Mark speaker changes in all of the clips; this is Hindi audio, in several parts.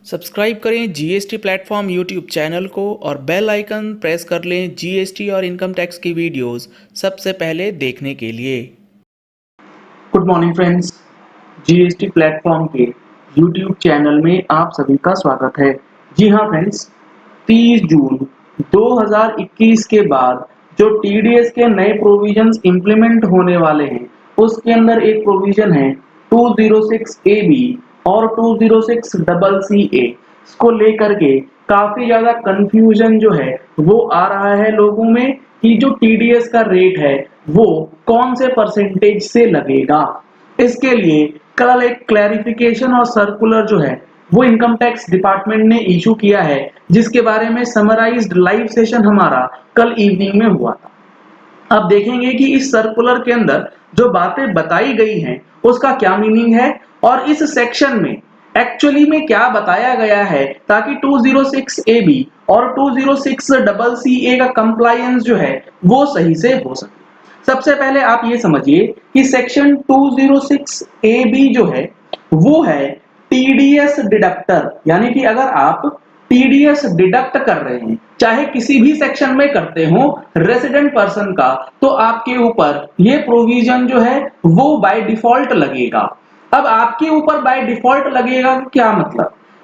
Speaker 1: सब्सक्राइब करें जीएसटी प्लेटफॉर्म यूट्यूब चैनल को और बेल आइकन प्रेस कर लें जीएसटी और इनकम टैक्स की वीडियोस सबसे पहले देखने के लिए।
Speaker 2: Good morning friends, GST platform के यूट्यूब चैनल में आप सभी का स्वागत है। जी हाँ फ्रेंड्स, 30 जून 2021 के बाद जो टीडीएस के नए प्रोविजंस इंप्लीमेंट होने वाले हैं, उसके अंदर एक प्रोविजन है 206 AB और 206 CCA। इसको लेकर के काफी ज्यादा कंफ्यूजन जो है वो आ रहा है लोगों में कि जो टीडीएस का रेट है वो कौन से परसेंटेज से लगेगा। इसके लिए कल एक क्लैरिफिकेशन और सर्कुलर जो है वो इनकम टैक्स डिपार्टमेंट ने इशू किया है, जिसके बारे में समराइज्ड लाइव सेशन हमारा कल इवनिंग में हुआ था। अब देखेंगे कि इस सर्कुलर के अंदर जो बातें बताई गई हैं उसका क्या मीनिंग है और इस सेक्शन में एक्चुअली में क्या बताया गया है, ताकि 206 AB और 206 CCA का कंप्लायंस जो है वो सही से हो सके। सबसे पहले आप ये समझिए कि सेक्शन 206 AB जो है वो है टीडीएस डिडक्टर, यानी कि अगर आप टीडीएस डिडक्ट कर रहे हैं, चाहे किसी भी सेक्शन में करते हो रेसिडेंट पर्सन का, तो आपके ऊपर ये प्रोविजन जो है वो बाय डिफॉल्ट लगेगा। अब आपके ऊपर बाय डिफॉल्ट लगेगा क्या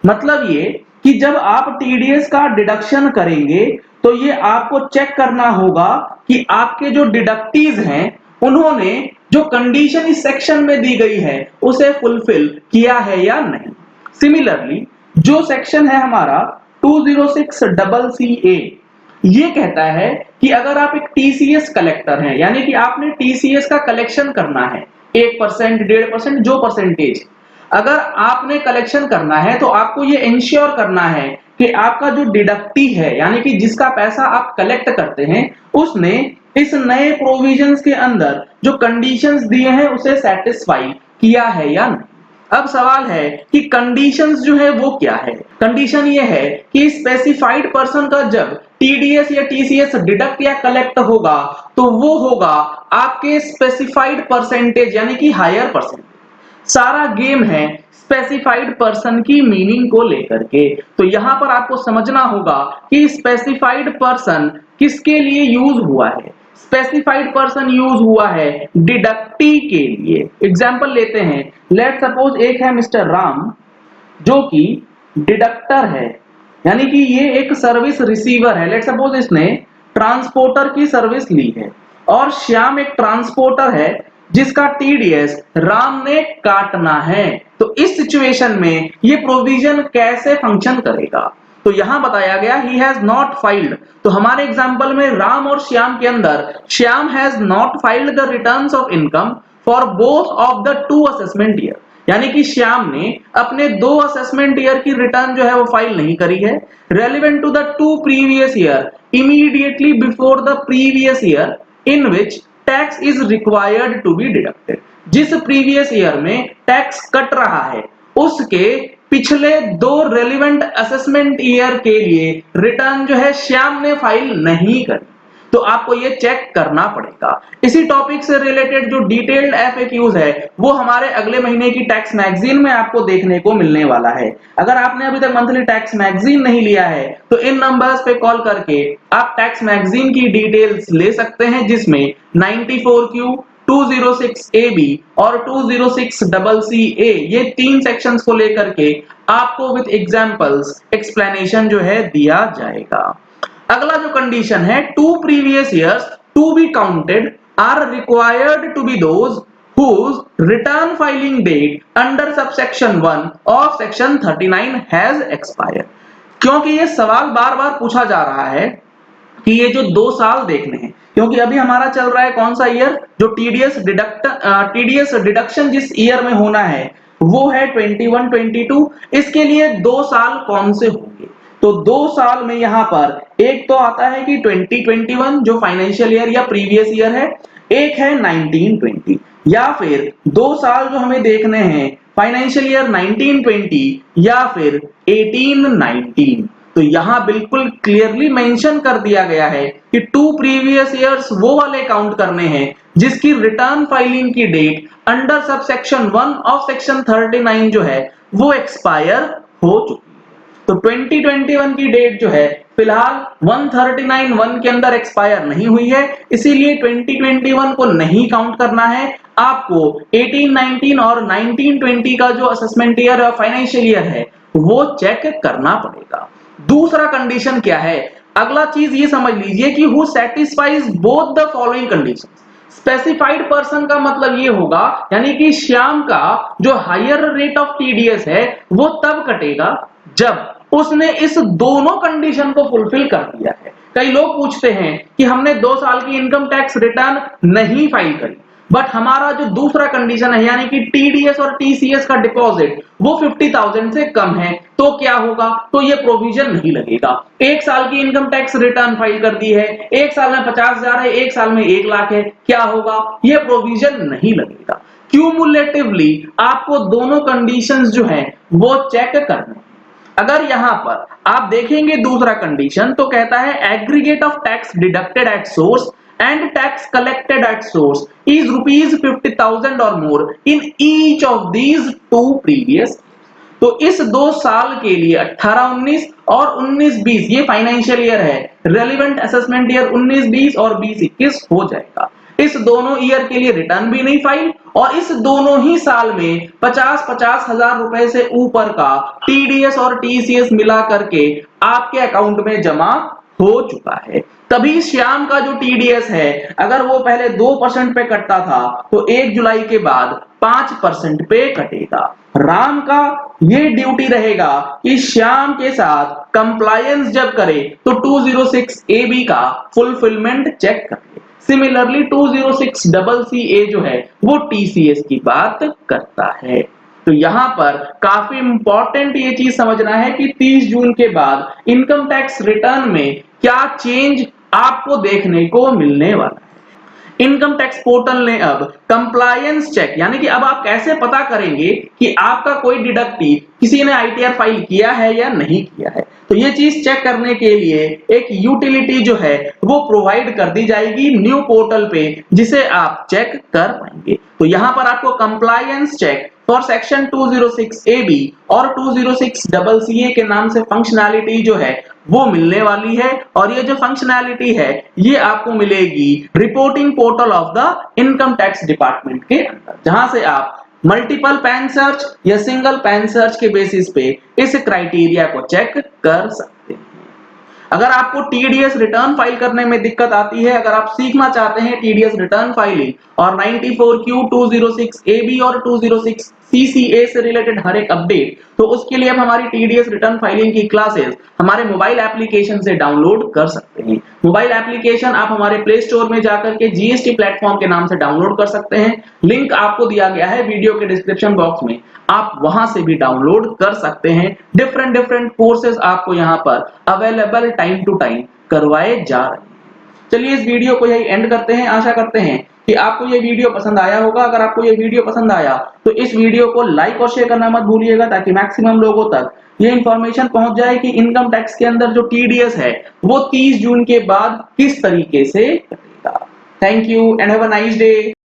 Speaker 2: मतलब ये कि जब आप टीडीएस का डिडक्शन करेंगे तो ये आपको चेक करना होगा कि आपके जो डिडक्टीज हैं उन्होंने जो कंडीशन इस सेक्शन में दी गई है उसे फुलफिल किया है या नहीं। सिमिलरली जो सेक्शन है हमारा 206 CCA, ये कहता है कि अगर आप एक टीसीएस कलेक्टर हैं, यानी कि आपने टीसीएस का कलेक्शन करना है 1%, 1.5%, जो परसेंटेज अगर आपने कलेक्शन करना है तो आपको ये इंश्योर करना है कि आपका जो डिडक्टी है, यानी कि जिसका पैसा आप कलेक्ट करते हैं, उसने इस नए प्रोविजंस के अंदर जो कंडीशंस दिए हैं उसे सेटिस्फाई किया है या नहीं। अब सवाल है कि कंडीशंस जो है वो क्या है। कंडीशन ये है कि स्पेसिफाइड पर्सन का जब टीडीएस या टीसीएस डिडक्ट या कलेक्ट होगा तो वो होगा आपके स्पेसिफाइड परसेंटेज, यानी कि हायर परसेंटेज। सारा गेम है स्पेसिफाइड पर्सन की मीनिंग को लेकर के। तो यहां पर आपको समझना होगा कि स्पेसिफाइड पर्सन किसके लिए यूज हुआ है। स्पेसिफाइड पर्सन यूज हुआ है डिडक्टी के लिए। एग्जांपल लेते हैं, लेट सपोज एक है मिस्टर राम जो कि डिडक्टर है, यानी कि ये एक सर्विस रिसीवर है। लेट सपोज इसने ट्रांसपोर्टर की सर्विस ली है और श्याम एक ट्रांसपोर्टर है जिसका टीडीएस राम ने काटना है। तो इस सिचुएशन में ये प्रोविजन कैसे फंक्शन करेगा, तो यहां बताया गया ही हैज नॉट फाइल्ड। तो हमारे एग्जांपल में राम और श्याम के अंदर Shyam has not filed the returns of income for both of the two assessment year, यानी कि श्याम ने अपने दो असेसमेंट ईयर की रिटर्न जो है वो फाइल नहीं करी है। Relevant to the to previous year immediately before the previous year in which tax is required to be deducted. जिस प्रीवियस ईयर में टैक्स कट रहा है उसके पिछले दो रेलिवेंट असेसमेंट ईयर के लिए रिटर्न जो है श्याम ने फाइल नहीं करी, तो आपको ये चेक करना पड़ेगा। इसी टॉपिक से रिलेटेड जो डिटेल्ड एफएक्यूज है वो हमारे अगले महीने की टैक्स मैगजीन में आपको देखने को मिलने वाला है। अगर आपने अभी तक मंथली टैक्स मैगजीन नहीं लिया है तो इन नंबर्स पे कॉल करके आप टैक्स मैगजीन की डिटेल्स ले सकते हैं, जिसमें 94Q, 206 AB और 206 CCA ये तीन सेक्शंस को लेकर के आपको विद एग्जांपल्स एक्सप्लेनेशन जो है दिया जाएगा। अगला जो कंडीशन है, two previous years to be counted are required to be those whose return filing date under subsection 1 of section 39 has expired। क्योंकि ये सवाल बार बार पूछा जा रहा है कि ये जो 2 साल देखने हैं, क्योंकि अभी हमारा चल रहा है कौन सा ईयर, जो टीडीएस डिडक्शन जिस ईयर में होना है वो है 21-22। इसके लिए 2 साल कौन से होंगे, तो 2 साल में यहां पर एक तो आता है कि 2021 जो फाइनेंशियल ईयर या प्रीवियस ईयर है, एक है 1920, या फिर 2 साल जो हमें देखने हैं फाइनेंशियल ईयर 1920 या फिर 1819। तो यहां बिल्कुल क्लियरली मेंशन कर दिया गया है कि टू प्रीवियस ईयर्स वो वाले काउंट करने हैं जिसकी रिटर्न फाइलिंग की date under subsection 1 of section 39 जो है वो एक्सपायर हो चुकी है। तो 2021 की डेट जो है फिलहाल 139(1) के अंदर एक्सपायर नहीं हुई है, इसीलिए 2021 को नहीं काउंट करना है। आपको 18-19 और 19-20 का जो असेसमेंट ईयर और फाइनेंशियल ईयर है वो चेक करना पड़ेगा। दूसरा कंडीशन क्या है, अगला चीज ये समझ लीजिए कि who satisfies both the following condition. Specified person का मतलब ये होगा, यानी कि श्याम का जो हायर रेट ऑफ टीडीएस है वो तब कटेगा जब उसने इस दोनों कंडीशन को फुलफिल कर दिया है। कई लोग पूछते हैं कि हमने 2 साल की इनकम टैक्स रिटर्न नहीं फाइल करी, बट हमारा जो दूसरा कंडीशन है यानी कि टीडीएस और टीसीएस का डिपॉजिट वो 50,000 से कम है, तो क्या होगा, तो ये प्रोविजन नहीं लगेगा। 1 साल की इनकम टैक्स रिटर्न फाइल कर दी है, 1 साल में 50,000 है, 1 साल में 1 लाख है, क्या होगा, ये प्रोविजन नहीं लगेगा। क्यूमुलेटिवली आपको दोनों कंडीशंस जो हैं वो चेक करने। अगर यहां पर आप देखेंगे दूसरा कंडीशन तो कहता है aggregate of tax deducted at source and tax collected at source is ₹50,000 और more in each of these two previous. तो इस 2 साल के लिए 18-19 और 19-20 ये फाइनेंशियल ईयर है, रेलिवेंट असेसमेंट ईयर 19-20 और 20-21 हो जाएगा। इस दोनों ईयर के लिए रिटर्न भी नहीं फाइल और इस दोनों ही साल में 50-50 हजार रुपए से ऊपर का टीडीएस और टीसीएस मिला करके आपके अकाउंट में जमा हो चुका है। तभी श्याम का जो टीडीएस है अगर वो पहले 2% पे कटता था तो 1 जुलाई के बाद 5% पे कटेगा। राम का ये ड्यूटी रहेगा कि श्याम के साथ कंप्लायंस जब करे तो 206 AB का फुलफिलमेंट चेक करे। सिमिलरली 206 CCA जो है वो टीसीएस की बात करता है। तो यहां पर काफी इंपॉर्टेंट ये चीज समझना है कि 30 जून के बाद इनकम टैक्स रिटर्न में क्या चेंज आपको देखने को मिलने वाला है। इनकम टैक्स पोर्टल ने अब कंप्लायंस चेक, यानी कि अब आप कैसे पता करेंगे कि आपका कोई डिडक्टिव किसी ने आईटीआर फाइल किया है या नहीं किया है, तो ये चीज चेक करने के लिए एक यूटिलिटी जो है वो प्रोवाइड कर दी जाएगी न्यू पोर्टल पे, जिसे आप चेक कर पाएंगे। तो यहां पर आपको compliance check for section 206 AB और 206 CCA के नाम से फंक्शनैलिटी जो है वो मिलने वाली है, और ये जो फंक्शनैलिटी है ये आपको मिलेगी reporting portal of the income tax department के अंदर, जहां से आप मल्टीपल पैन सर्च या सिंगल पैन सर्च के बेसिस पे इस क्राइटेरिया को चेक कर सकते हैं। अगर आपको टीडीएस रिटर्न फाइल करने में दिक्कत आती है, अगर आप सीखना चाहते हैं टीडीएस रिटर्न फाइलिंग और 94Q 206 AB और 206 CCA से रिलेटेड हर एक अपडेट, तो उसके लिए आप हमारी टीडीएस रिटर्न फाइलिंग की क्लासेस हमारे मोबाइल एप्लीकेशन से डाउनलोड कर सकते हैं। मोबाइल एप्लीकेशन आप हमारे प्ले स्टोर में जाकर के जीएसटी प्लेटफॉर्म के नाम से डाउनलोड कर सकते हैं। लिंक आपको दिया गया है वीडियो के डिस्क्रिप्शन बॉक्स में, आप वहां से भी डाउनलोड कर सकते हैं। डिफरेंट कोर्सेज आपको यहां पर अवेलेबल टाइम टू टाइम करवाए जा रहे हैं। चलिए इस वीडियो को यही एंड करते हैं। आशा करते हैं कि आपको ये वीडियो पसंद आया होगा। अगर आपको ये वीडियो पसंद आया तो इस वीडियो को लाइक और शेयर करना मत भूलिएगा, ताकि मैक्सिमम लोगों तक ये इंफॉर्मेशन पहुंच जाए कि इनकम टैक्स के अंदर जो टीडीएस है वो 30 जून के बाद किस तरीके से कटेगा। Thank you and have a nice day.